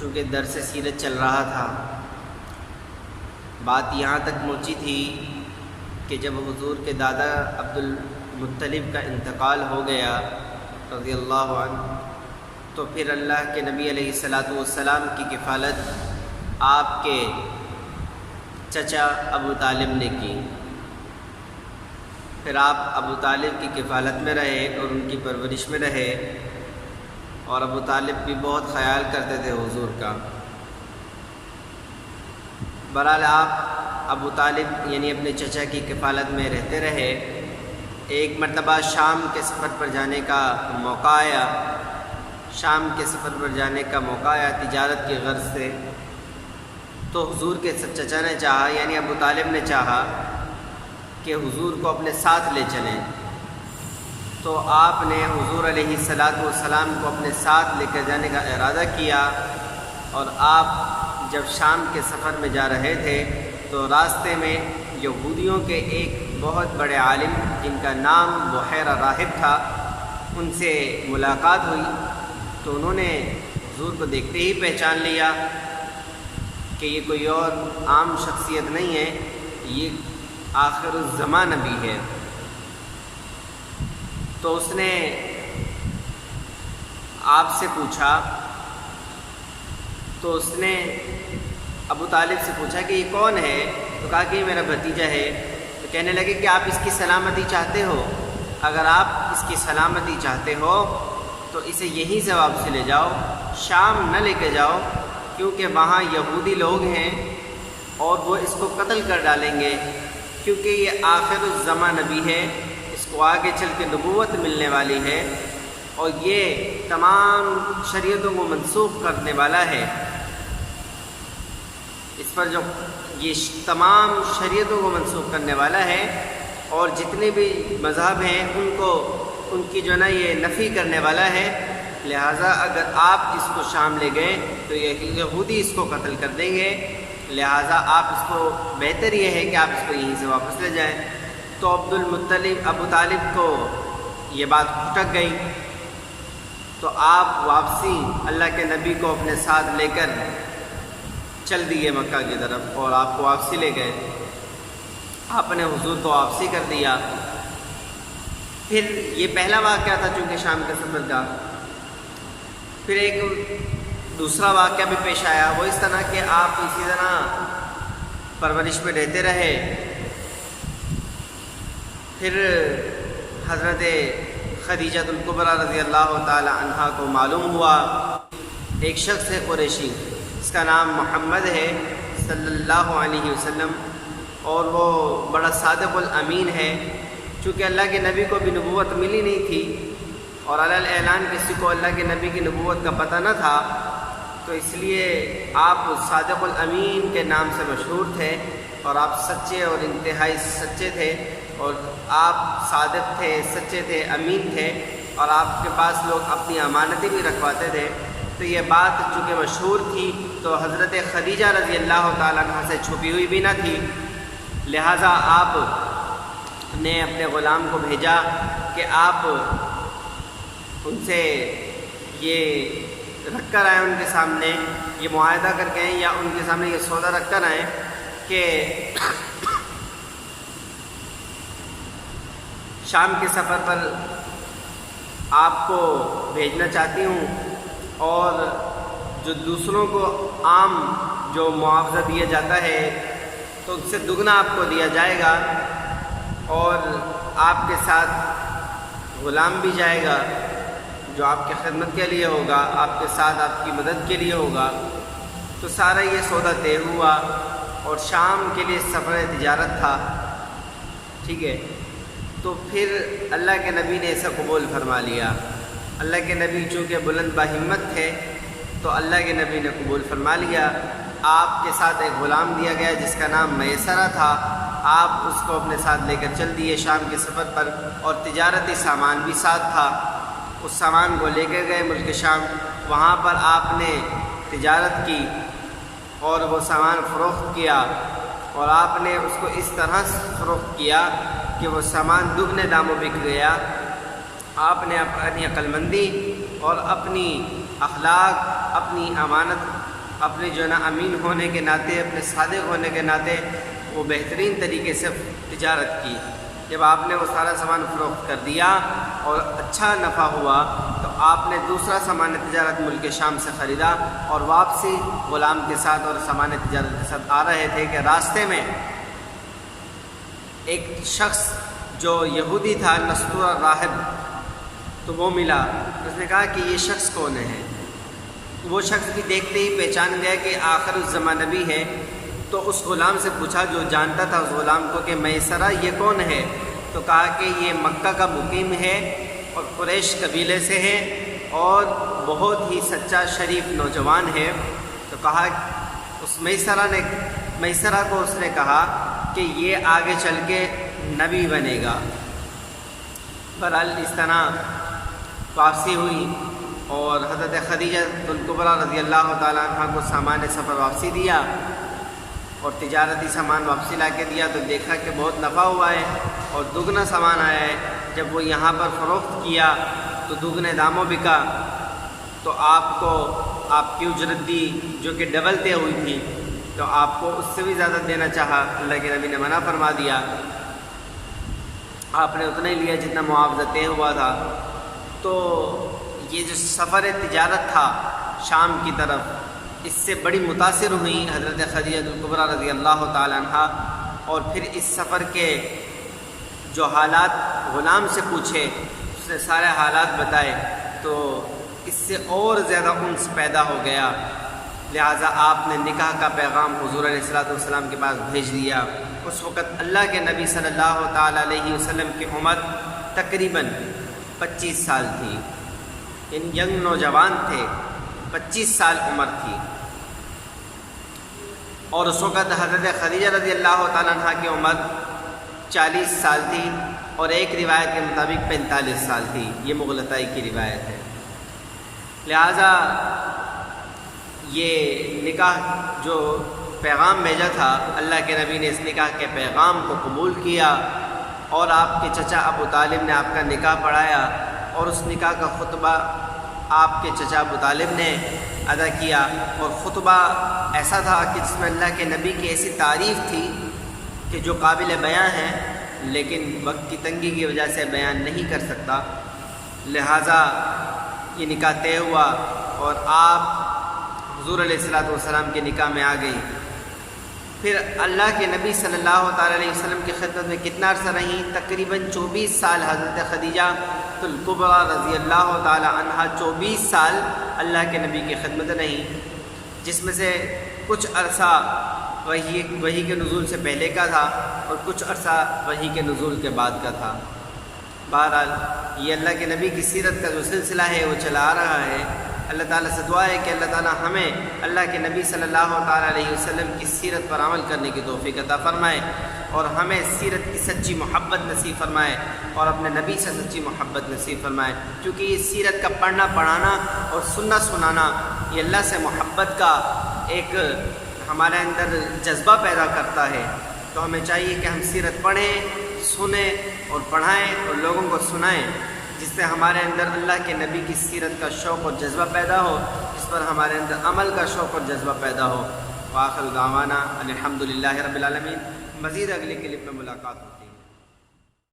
چونکہ درس سیرت چل رہا تھا، بات یہاں تک پہنچی تھی کہ جب حضور کے دادا عبد المطلب کا انتقال ہو گیا رضی اللہ عنہ، تو پھر اللہ کے نبی علیہ السلام کی کفالت آپ کے چچا ابو طالب نے کی۔ پھر آپ ابو طالب کی کفالت میں رہے اور ان کی پرورش میں رہے، اور ابو طالب بھی بہت خیال کرتے تھے حضور کا۔ بہرحال آپ ابو طالب یعنی اپنے چچا کی کفالت میں رہتے رہے۔ ایک مرتبہ شام کے سفر پر جانے کا موقع آیا، تجارت کی غرض سے۔ تو حضور کے چچا نے چاہا یعنی ابو طالب نے چاہا کہ حضور کو اپنے ساتھ لے چلیں، تو آپ نے حضور علیہ السلام کو اپنے ساتھ لے کر جانے کا ارادہ کیا، اور آپ جب شام کے سفر میں جا رہے تھے تو راستے میں یہودیوں کے ایک بہت بڑے عالم جن کا نام بحیرہ راہب تھا، ان سے ملاقات ہوئی۔ تو انہوں نے حضور کو دیکھتے ہی پہچان لیا کہ یہ کوئی اور عام شخصیت نہیں ہے، یہ آخر الزمان نبی ہے۔ تو اس نے آپ سے پوچھا، تو اس نے ابو طالب سے پوچھا کہ یہ کون ہے؟ تو کہا کہ یہ میرا بھتیجا ہے۔ تو کہنے لگے کہ آپ اس کی سلامتی چاہتے ہو؟ اگر آپ اس کی سلامتی چاہتے ہو تو اسے یہیں سے واپس لے جاؤ، شام نہ لے کے جاؤ، کیونکہ وہاں یہودی لوگ ہیں اور وہ اس کو قتل کر ڈالیں گے، کیونکہ یہ آخر الزمان نبی ہے، اس کو آگے چل کے نبوت ملنے والی ہے، اور یہ تمام شریعتوں کو منسوخ کرنے والا ہے۔ اس پر جو یہ تمام شریعتوں کو منسوخ کرنے والا ہے، اور جتنے بھی مذہب ہیں ان کی جو نا یہ نفی کرنے والا ہے، لہٰذا اگر آپ اس کو شام لے گئے تو یہودی اس کو قتل کر دیں گے، لہٰذا آپ اس کو بہتر یہ ہے کہ آپ اس کو یہیں سے واپس لے جائیں۔ تو ابو طالب کو یہ بات کھٹک گئی، تو آپ واپسی اللہ کے نبی کو اپنے ساتھ لے کر چل دیے مکہ کی طرف، اور آپ کو واپسی لے گئے۔ آپ نے حضور کو واپسی کر دیا۔ پھر یہ پہلا واقعہ تھا چونکہ شام کے سفر کا۔ پھر ایک دوسرا واقعہ بھی پیش آیا، وہ اس طرح کہ آپ اسی طرح پرورش میں رہتے رہے۔ پھر حضرت خدیجہ الکبریٰ رضی اللہ تعالی عنہا کو معلوم ہوا ایک شخص ہے قریشی، اس کا نام محمد ہے صلی اللہ علیہ وسلم، اور وہ بڑا صادق الامین ہے۔ چونکہ اللہ کے نبی کو بھی نبوت ملی نہیں تھی، اور علی الاعلان کسی کو اللہ کے نبی کی نبوت کا پتہ نہ تھا، تو اس لیے آپ صادق الامین کے نام سے مشہور تھے، اور آپ سچے اور انتہائی سچے تھے، اور آپ صادق تھے، سچے تھے، امین تھے، اور آپ کے پاس لوگ اپنی امانتیں بھی رکھواتے تھے۔ تو یہ بات چونکہ مشہور تھی تو حضرت خدیجہ رضی اللہ تعالیٰ عنہ سے چھپی ہوئی بھی نہ تھی، لہٰذا آپ نے اپنے غلام کو بھیجا کہ آپ ان سے یہ رکھ کر آئیں، ان کے سامنے یہ معاہدہ کر کے آئیں، یا ان کے سامنے یہ سودا رکھ کر آئیں کہ شام کے سفر پر آپ کو بھیجنا چاہتی ہوں، اور جو دوسروں کو عام جو معاوضہ دیا جاتا ہے تو اس سے دگنا آپ کو دیا جائے گا، اور آپ کے ساتھ غلام بھی جائے گا جو آپ کی خدمت کے لیے ہوگا، آپ کے ساتھ آپ کی مدد کے لیے ہوگا۔ تو سارا یہ سودا طے ہوا، اور شام کے لیے سفر تجارت تھا، ٹھیک ہے۔ تو پھر اللہ کے نبی نے اسے قبول فرما لیا۔ اللہ کے نبی چونکہ بلند باہمت تھے تو اللہ کے نبی نے قبول فرما لیا۔ آپ کے ساتھ ایک غلام دیا گیا جس کا نام میسرہ تھا، آپ اس کو اپنے ساتھ لے کر چل دیے شام کے سفر پر، اور تجارتی سامان بھی ساتھ تھا۔ اس سامان کو لے کر گئے ملک شام، وہاں پر آپ نے تجارت کی اور وہ سامان فروخت کیا، اور آپ نے اس کو اس طرح فروخت کیا کہ وہ سامان دگنے داموں بک گیا۔ آپ نے اپنی عقل مندی اور اپنی اخلاق، اپنی امانت اپنے جو ہے نا امین ہونے کے ناطے، اپنے صادق ہونے کے ناطے وہ بہترین طریقے سے تجارت کی۔ جب آپ نے وہ سارا سامان فروخت کر دیا اور اچھا نفع ہوا تو آپ نے دوسرا سامان تجارت ملک شام سے خریدا، اور واپسی غلام کے ساتھ اور سامان تجارت کے ساتھ آ رہے تھے کہ راستے میں ایک شخص جو یہودی تھا، نستور راہب، تو وہ ملا۔ اس نے کہا کہ یہ شخص کون ہے؟ وہ شخص بھی دیکھتے ہی پہچان گیا کہ آخر الزمان نبی ہے۔ تو اس غلام سے پوچھا جو جانتا تھا اس غلام کو کہ میسرہ یہ کون ہے؟ تو کہا کہ یہ مکہ کا مقیم ہے اور قریش قبیلے سے ہے اور بہت ہی سچا شریف نوجوان ہے۔ تو کہا اس میسرہ کو اس نے کہا کہ یہ آگے چل کے نبی بنے گا۔ بہرحال اس طرح واپسی ہوئی اور حضرت خدیجہ الکبریٰ رضی اللہ تعالیٰ عنہ کو سامان سفر واپسی دیا اور تجارتی سامان واپسی لا کے دیا، تو دیکھا کہ بہت نفع ہوا ہے اور دگنا سامان آیا ہے۔ جب وہ یہاں پر فروخت کیا تو دگنے داموں بکا، تو آپ کو آپ کی اجرت دی جو کہ ڈبل طے ہوئی تھی، تو آپ کو اس سے بھی زیادہ دینا چاہا، اللہ کے نبی نے منع فرما دیا۔ آپ نے اتنا ہی لیا جتنا معاوضہ طے ہوا تھا۔ تو یہ جو سفر تجارت تھا شام کی طرف، اس سے بڑی متاثر ہوئی حضرت خدیجہ الکبریٰ رضی اللہ تعالیٰ عنہ، اور پھر اس سفر کے جو حالات غلام سے پوچھے، اس نے سارے حالات بتائے، تو اس سے اور زیادہ انس پیدا ہو گیا۔ لہٰذا آپ نے نکاح کا پیغام حضور علیہ الصلوۃ والسلام کے پاس بھیج دیا۔ اس وقت اللہ کے نبی صلی اللہ تعالیٰ علیہ وسلم کی عمر تقریباً 25 سال تھی، یعنی ینگ نوجوان تھے، 25 سال عمر تھی، اور اس وقت حضرت خدیجہ رضی اللہ تعالیٰ عنہ کی عمر 40 سال تھی، اور ایک روایت کے مطابق 45 سال تھی۔ یہ مغلطائی کی روایت ہے۔ لہٰذا یہ نکاح جو پیغام بھیجا تھا، اللہ کے نبی نے اس نکاح کے پیغام کو قبول کیا، اور آپ کے چچا ابو طالب نے آپ کا نکاح پڑھایا، اور اس نکاح کا خطبہ آپ کے چچا ابو طالب نے ادا کیا، اور خطبہ ایسا تھا کہ جس میں اللہ کے نبی کی ایسی تعریف تھی کہ جو قابل بیان ہے، لیکن وقت کی تنگی کی وجہ سے بیان نہیں کر سکتا۔ لہٰذا یہ نکاح طے ہوا اور آپ حضور علیہ الصلوۃ والسلام کے نکاح میں آ گئی۔ پھر اللہ کے نبی صلی اللہ تعالیٰ علیہ وسلم کی خدمت میں کتنا عرصہ رہیں؟ تقریباً 24 سال حضرت خدیجہ الکبریٰ رضی اللہ تعالیٰ عنہ 24 سال اللہ کے نبی کی خدمت رہیں، جس میں سے کچھ عرصہ وحی کے نزول سے پہلے کا تھا اور کچھ عرصہ وحی کے نزول کے بعد کا تھا۔ بہرحال یہ اللہ کے نبی کی سیرت کا جو سلسلہ ہے وہ چلا آ رہا ہے۔ اللہ تعالیٰ سے دعا ہے کہ اللہ تعالیٰ ہمیں اللہ کے نبی صلی اللہ تعالیٰ علیہ وسلم کی سیرت پر عمل کرنے کی توفیق عطا فرمائے، اور ہمیں سیرت کی سچی محبت نصیب فرمائے، اور اپنے نبی سے سچی محبت نصیب فرمائے، کیونکہ یہ سیرت کا پڑھنا پڑھانا اور سننا سنانا یہ اللہ سے محبت کا ایک ہمارے اندر جذبہ پیدا کرتا ہے۔ تو ہمیں چاہیے کہ ہم سیرت پڑھیں، سنیں اور پڑھائیں اور لوگوں کو سنائیں، جس سے ہمارے اندر اللہ کے نبی کی سیرت کا شوق اور جذبہ پیدا ہو، جس پر ہمارے اندر عمل کا شوق اور جذبہ پیدا ہو۔ وآخر دعوانا الحمدللہ رب العالمین۔ مزید اگلے کلپ میں ملاقات ہوتی ہے۔